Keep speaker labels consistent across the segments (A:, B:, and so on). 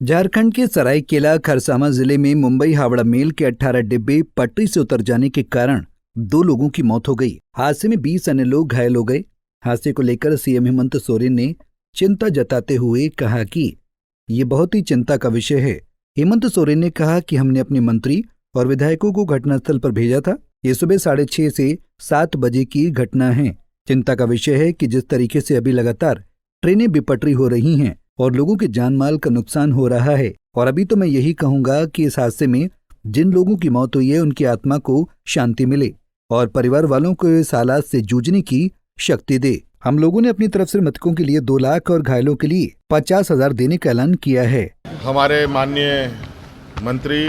A: झारखंड के सरायकेला खरसावां जिले में मुंबई हावड़ा मेल के 18 डिब्बे पटरी से उतर जाने के कारण 2 लोगों की मौत हो गई। हादसे में 20 अन्य लोग घायल हो गए। हादसे को लेकर सीएम हेमंत सोरेन ने चिंता जताते हुए कहा कि ये बहुत ही चिंता का विषय है। हेमंत सोरेन ने कहा कि हमने अपने मंत्री और विधायकों को घटनास्थल पर भेजा था। ये सुबह 6:30 से 7 बजे की घटना है। चिंता का विषय है कि जिस तरीके से अभी लगातार ट्रेनें बेपटरी हो रही हैं और लोगों के जान माल का नुकसान हो रहा है, और अभी तो मैं यही कहूंगा कि इस हादसे में जिन लोगों की मौत हुई है उनकी आत्मा को शांति मिले और परिवार वालों को इस हालात से जूझने की शक्ति दे। हम लोगों ने अपनी तरफ से मृतकों के लिए 2 लाख और घायलों के लिए 50,000 देने का ऐलान किया है।
B: हमारे माननीय मंत्री,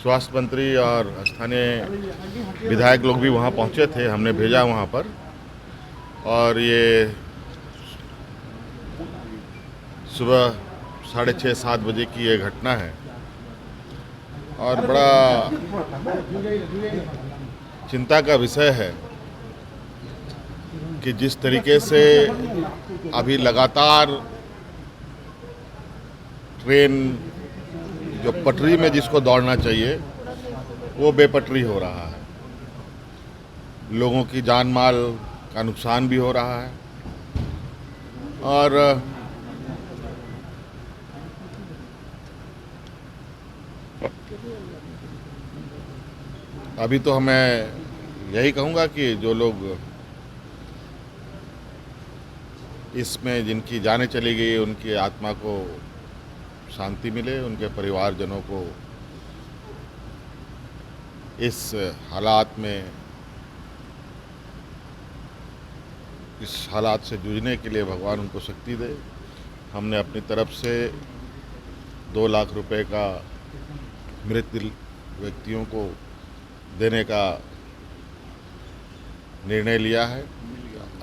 B: स्वास्थ्य मंत्री और स्थानीय विधायक लोग भी वहाँ पहुँचे थे। हमने भेजा वहाँ पर, और ये सुबह 6:30-7 बजे की ये घटना है और बड़ा चिंता का विषय है कि जिस तरीके से अभी लगातार ट्रेन जो पटरी में जिसको दौड़ना चाहिए वो बेपटरी हो रहा है। लोगों की जान माल का नुकसान भी हो रहा है और अभी तो मैं यही कहूँगा कि जो लोग इसमें जिनकी जानें चली गई उनकी आत्मा को शांति मिले, उनके परिवारजनों को इस हालात में, इस हालात से जूझने के लिए भगवान उनको शक्ति दे। हमने अपनी तरफ से 2 लाख रुपए का मृत व्यक्तियों को देने का निर्णय लिया है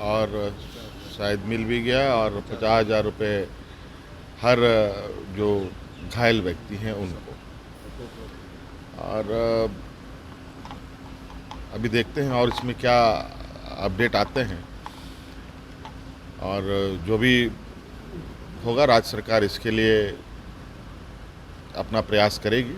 B: और शायद मिल भी गया, और 50,000 रुपये हर जो घायल व्यक्ति हैं उनको। और अभी देखते हैं और इसमें क्या अपडेट आते हैं, और जो भी होगा राज्य सरकार इसके लिए अपना प्रयास करेगी।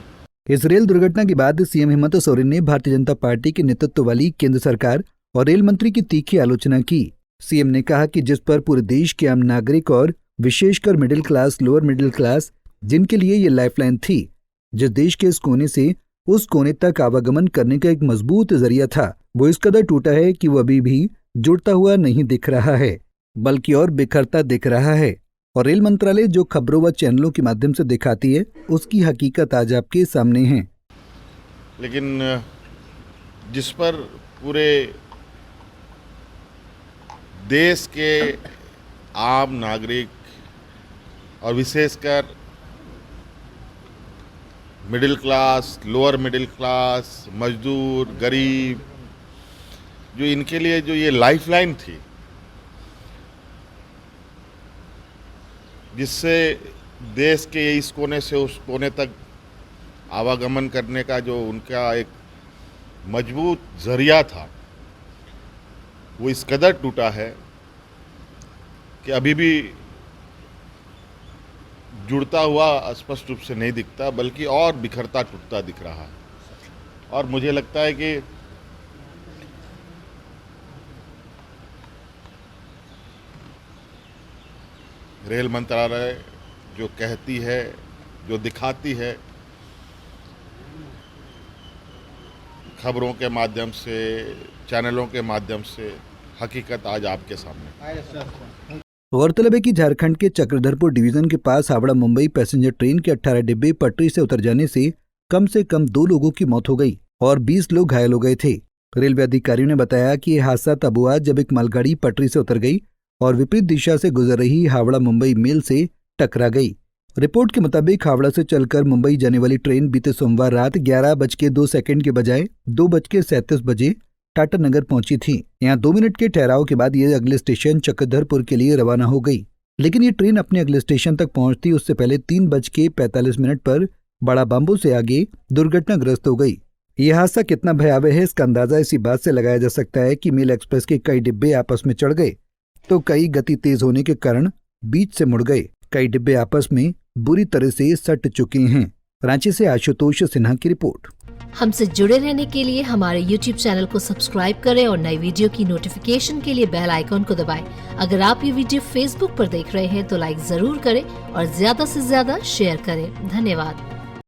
A: इस रेल दुर्घटना के बाद सीएम हेमंत सोरेन ने भारतीय जनता पार्टी के नेतृत्व वाली केंद्र सरकार और रेल मंत्री की तीखी आलोचना की। सीएम ने कहा कि जिस पर पूरे देश के आम नागरिक और विशेषकर middle class, lower middle class, जिनके लिए ये लाइफलाइन थी, जिस देश के इस कोने से उस कोने तक आवागमन करने का एक मजबूत जरिया था, वो इस कदर टूटा है कि वो अभी भी जुड़ता हुआ नहीं दिख रहा है, बल्कि और बिखरता दिख रहा है। और रेल मंत्रालय जो खबरों व चैनलों के माध्यम से दिखाती है उसकी हकीकत आज आपके सामने है।
B: लेकिन जिस पर पूरे देश के आम नागरिक और विशेषकर middle class, lower middle class, मजदूर, गरीब, जो इनके लिए जो ये लाइफलाइन थी, जिससे देश के इस कोने से उस कोने तक आवागमन करने का जो उनका एक मजबूत जरिया था, वो इस कदर टूटा है कि अभी भी जुड़ता हुआ स्पष्ट रूप से नहीं दिखता, बल्कि और बिखरता टूटता दिख रहा है। और मुझे लगता है कि रेल मंत्रालय जो कहती है, जो दिखाती है खबरों के माध्यम से, चैनलों के माध्यम से, हकीकत आज आपके सामने।
A: गौरतलब है कि झारखंड के चक्रधरपुर डिवीजन के पास हावड़ा मुंबई पैसेंजर ट्रेन के 18 डिब्बे पटरी से उतर जाने से कम 2 लोगों की मौत हो गई और 20 लोग घायल हो गए थे। रेलवे अधिकारियों ने बताया कि यह हादसा तब हुआ जब एक मालगाड़ी पटरी से उतर गई और विपरीत दिशा से गुजर रही हावड़ा मुंबई मेल से टकरा गई। रिपोर्ट के मुताबिक हावड़ा से चलकर मुंबई जाने वाली ट्रेन बीते सोमवार रात 11:02 के बजाय 2:37 बजे टाटा नगर पहुंची थी। यहाँ 2 मिनट के ठहराव के बाद ये अगले स्टेशन चक्रधरपुर के लिए रवाना हो गई, लेकिन ये ट्रेन अपने अगले स्टेशन तक पहुंचती उससे पहले 3:45 पर बड़ा बांबू से आगे दुर्घटनाग्रस्त हो गई। यह हादसा कितना भयावह है इसका अंदाजा इसी बात से लगाया जा सकता है कि मेल एक्सप्रेस के कई डिब्बे आपस में चढ़ गए तो कई गति तेज होने के कारण बीच से मुड़ गए। कई डिब्बे आपस में बुरी तरह से सट चुके हैं। रांची से आशुतोष सिन्हा की रिपोर्ट।
C: हमसे जुड़े रहने के लिए हमारे YouTube चैनल को सब्सक्राइब करें और नई वीडियो की नोटिफिकेशन के लिए बेल आइकॉन को दबाएं। अगर आप ये वीडियो Facebook पर देख रहे हैं तो लाइक जरूर करें और ज्यादा से ज्यादा शेयर करें। धन्यवाद।